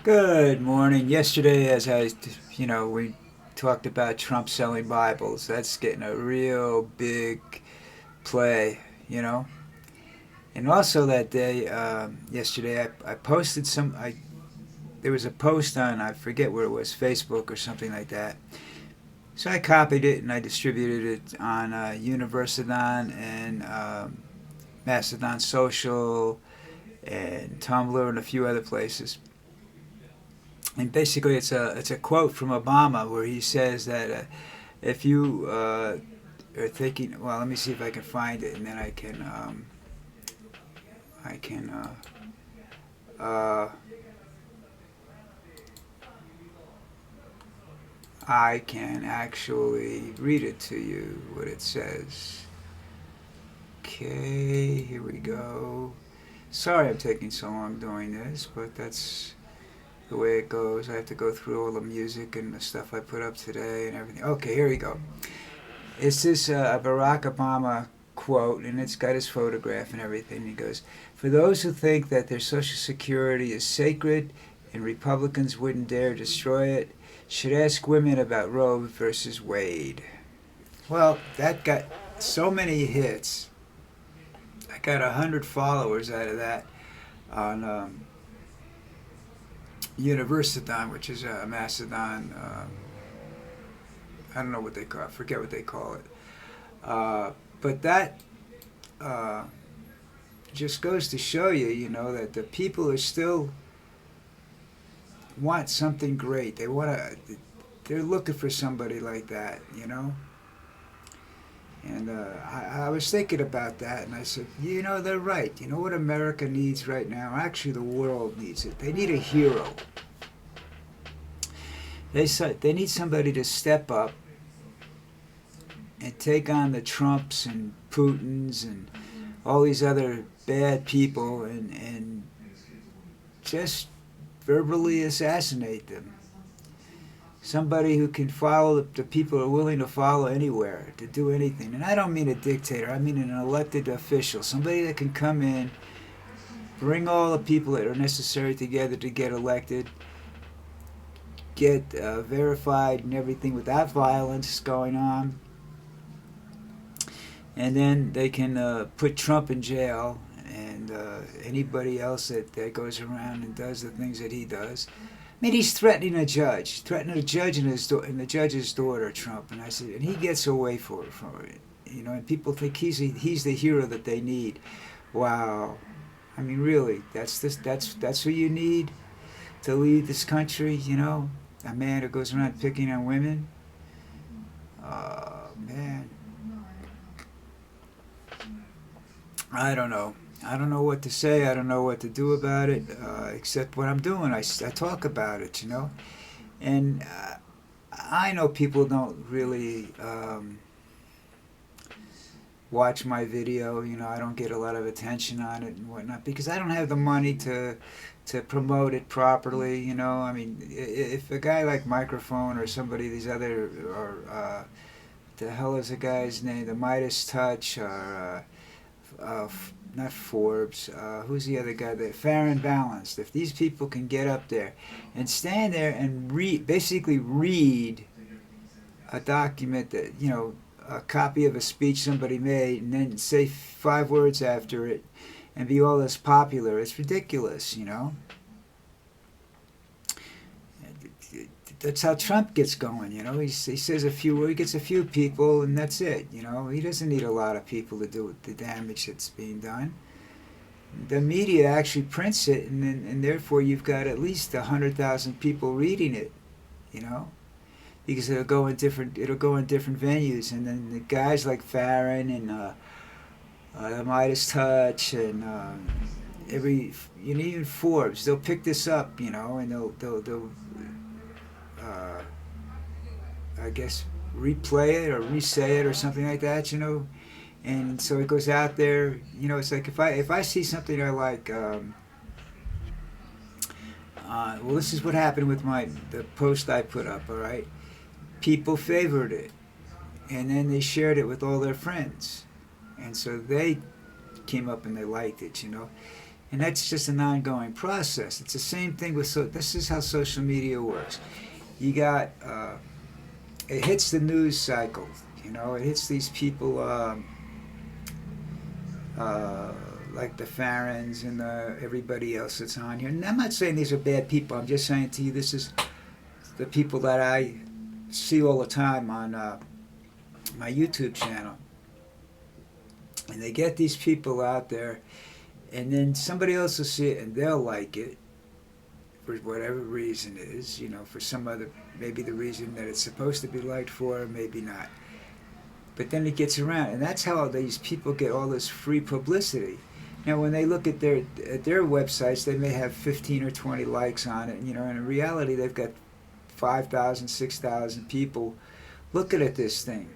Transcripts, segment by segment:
Good morning. Yesterday, we talked about Trump selling Bibles. That's getting a real big play, you know. And also that day, yesterday, I posted there was a post on, I forget where it was, Facebook or something like that. So I copied it and I distributed it on Universadon and Mastodon Social and Tumblr and a few other places. And basically it's a quote from Obama where he says that if you are thinking, well, let me see if I can find it, and then I can uh, I can actually read it to you what it says. Okay, here we go. Sorry I'm taking so long doing this, but that's the way it goes. I have to go through all the music and the stuff I put up today and everything. Okay, here we go. It's this Barack Obama quote, and it's got his photograph and everything. He goes, "For those who think that their Social Security is sacred and Republicans wouldn't dare destroy it, should ask women about Roe versus Wade." Well, that got so many hits. I got 100 followers out of that on Universitydon, which is a Mastodon. I don't know what they call it. I forget what they call it. But that uh, just goes to show you, that the people are still want something great. They want to. They're looking for somebody like that. And I was thinking about that, and I said, they're right. You know what America needs right now? Actually, the world needs it. They need a hero. They need somebody to step up and take on the Trumps and Putins and all these other bad people and just verbally assassinate them. Somebody who can follow the people who are willing to follow anywhere, to do anything. And I don't mean a dictator, I mean an elected official. Somebody that can come in, bring all the people that are necessary together to get elected, get verified and everything without violence going on. And then they can put Trump in jail and anybody else that goes around and does the things that he does. I mean, he's threatening a judge and the judge's daughter, Trump. And I said, and he gets away for it, And people think he's the hero that they need. Wow, I mean, really, that's who you need to lead this country. A man who goes around picking on women. Man, I don't know. I don't know what to say. I don't know what to do about it, except what I'm doing. I talk about it. And I know people don't really watch my video. I don't get a lot of attention on it and whatnot because I don't have the money to promote it properly. I mean, if a guy like Microphone or somebody, these other, or the hell is the guy's name, the Midas Touch, or not Forbes, who's the other guy there? Fair and Balanced. If these people can get up there and stand there and basically read a document that, a copy of a speech somebody made and then say 5 words after it and be all this popular, it's ridiculous. That's how Trump gets going. He says he gets a few people, and that's it. He doesn't need a lot of people to do the damage that's being done. The media actually prints it, and therefore you've got at least 100,000 people reading it. Because it'll go in different venues, and then the guys like Farron and the Midas Touch and even Forbes, they'll pick this up, and they'll I guess replay it or re-say it or something like that, and so it goes out there. It's like if I see something I like, well, this is what happened with the post I put up. All right, people favored it, and then they shared it with all their friends, and so they came up and they liked it, And that's just an ongoing process. It's the same thing with, so this is how social media works. You got, it hits the news cycle, you know, it hits these people, uh, like the Farrons and everybody else that's on here. And I'm not saying these are bad people. I'm just saying to you, this is the people that I see all the time on my YouTube channel. And they get these people out there, and then somebody else will see it and they'll like it for whatever reason it is, you know, for some other, maybe the reason that it's supposed to be liked for, or maybe not. But then it gets around, and that's how these people get all this free publicity. Now, when they look at their websites, they may have 15 or 20 likes on it, you know, and in reality, they've got 5,000, 6,000 people looking at this thing,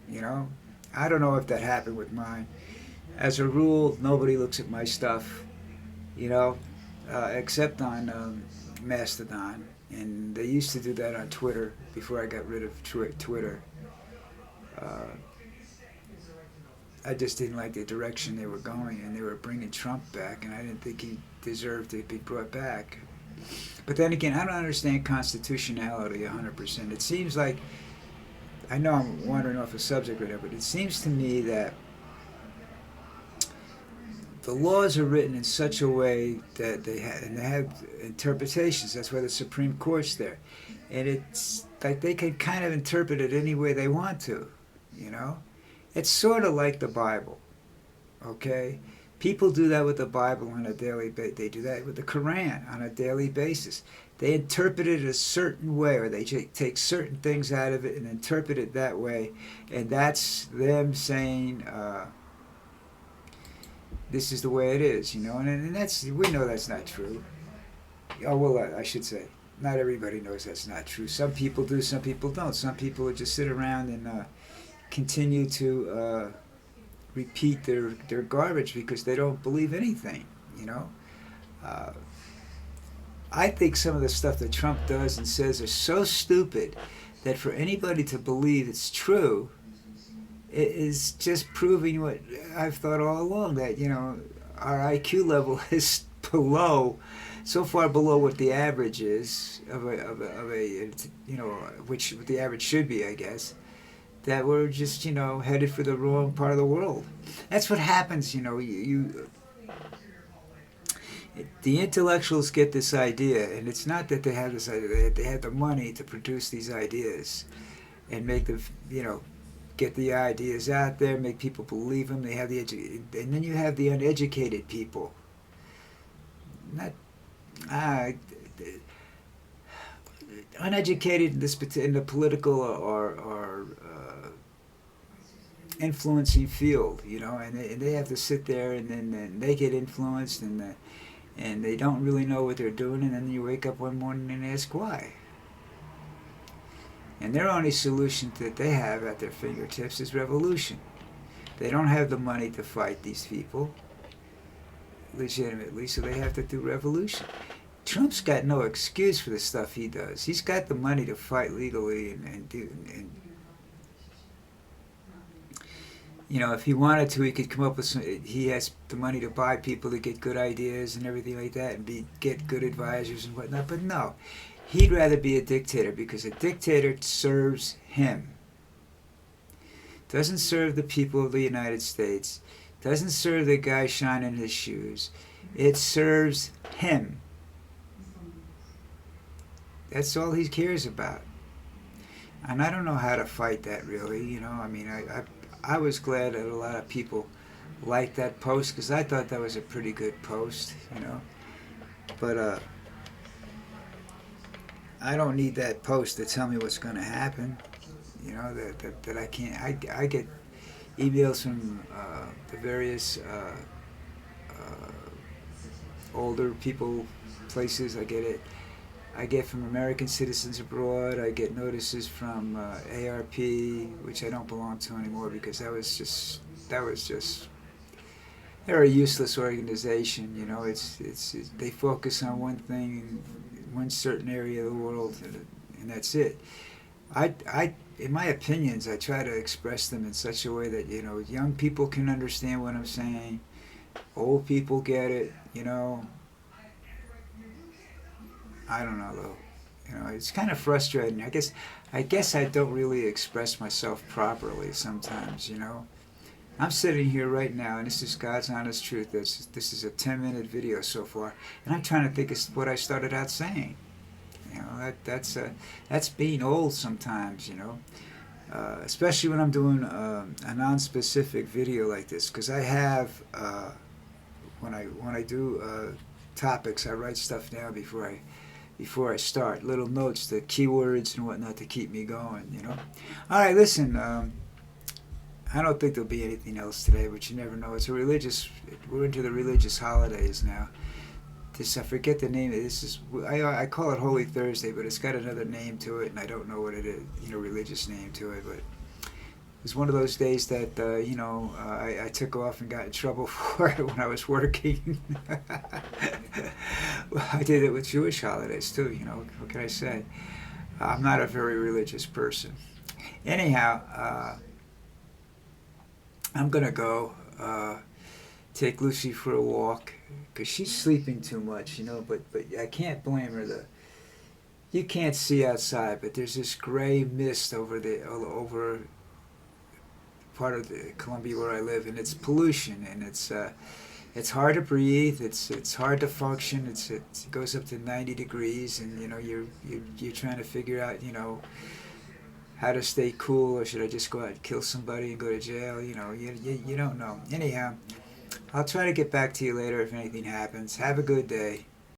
you know. I don't know if that happened with mine. As a rule, nobody looks at my stuff, you know, except on Mastodon. And they used to do that on Twitter before I got rid of Twitter. I just didn't like the direction they were going, and they were bringing Trump back, and I didn't think he deserved to be brought back. But then again, I don't understand constitutionality 100%. It seems like, I know I'm wandering off a subject right now, but it seems to me that the laws are written in such a way that they have interpretations. That's why the Supreme Court's there. And it's like they can kind of interpret it any way they want to, you know? It's sort of like the Bible, okay? People do that with the Bible on a daily basis. They do that with the Quran on a daily basis. They interpret it a certain way, or they take certain things out of it and interpret it that way, and that's them saying, this is the way it is, you know, and that's, we know that's not true. Oh, well, I should say, not everybody knows that's not true. Some people do, some people don't. Some people would just sit around and continue to repeat their garbage because they don't believe anything, you know. I think some of the stuff that Trump does and says are so stupid that for anybody to believe it's true, it is just proving what I've thought all along, that, you know, our IQ level is below, so far below what the average is of a you know, which the average should be, I guess, that we're just, you know, headed for the wrong part of the world. That's what happens, you know. The intellectuals get this idea, and it's not that they have this idea, they have the money to produce these ideas and make them, you know, get the ideas out there, make people believe them. They have the and then you have the uneducated people. Not uneducated in this in the political or influencing field, you know, and they have to sit there, and then they get influenced, and they don't really know what they're doing, and then you wake up one morning and ask why. And their only solution that they have at their fingertips is revolution. They don't have the money to fight these people legitimately, so they have to do revolution. Trump's got no excuse for the stuff he does. He's got the money to fight legally and you know, if he wanted to, he could come up with some. He has the money to buy people to get good ideas and everything like that, and get good advisors and whatnot. But no, he'd rather be a dictator, because a dictator serves him. Doesn't serve the people of the United States. Doesn't serve the guy shining his shoes. It serves him. That's all he cares about. And I don't know how to fight that, really. You know, I mean, I was glad that a lot of people liked that post, because I thought that was a pretty good post, you know. But I don't need that post to tell me what's going to happen. You know, that I can't. I get emails from the various older people, places. I get it. I get from American Citizens Abroad. I get notices from ARP, which I don't belong to anymore, because that was just they're a useless organization. You know, it's they focus on one thing in one certain area of the world, and that's it. In my opinions, I try to express them in such a way that, you know, young people can understand what I'm saying, Old people get it, you know. I don't know though. You know, it's kind of frustrating. I guess I don't really express myself properly sometimes. You know, I'm sitting here right now, and this is God's honest truth. This is a 10-minute video so far, and I'm trying to think of what I started out saying. You know, that's being old sometimes. You know, especially when I'm doing a non-specific video like this, because I have when I do topics, I write stuff down before I start, little notes, the keywords and whatnot to keep me going. You know. All right, listen. I don't think there'll be anything else today, but you never know. It's a religious. We're into the religious holidays now. This I forget the name. This is I call it Holy Thursday, but it's got another name to it, and I don't know what it is. You know, religious name to it, but it was one of those days that I took off and got in trouble for it when I was working. Well, I did it with Jewish holidays too. You know, what can I say? I'm not a very religious person. Anyhow, I'm gonna go take Lucy for a walk because she's sleeping too much. You know, but I can't blame her. You can't see outside, but there's this gray mist over part of the Columbia where I live, and it's pollution, and it's hard to breathe. It's hard to function. It goes up to 90 degrees, and you know you're trying to figure out how to stay cool, or should I just go out and kill somebody and go to jail? You know, you don't know. Anyhow, I'll try to get back to you later if anything happens. Have a good day.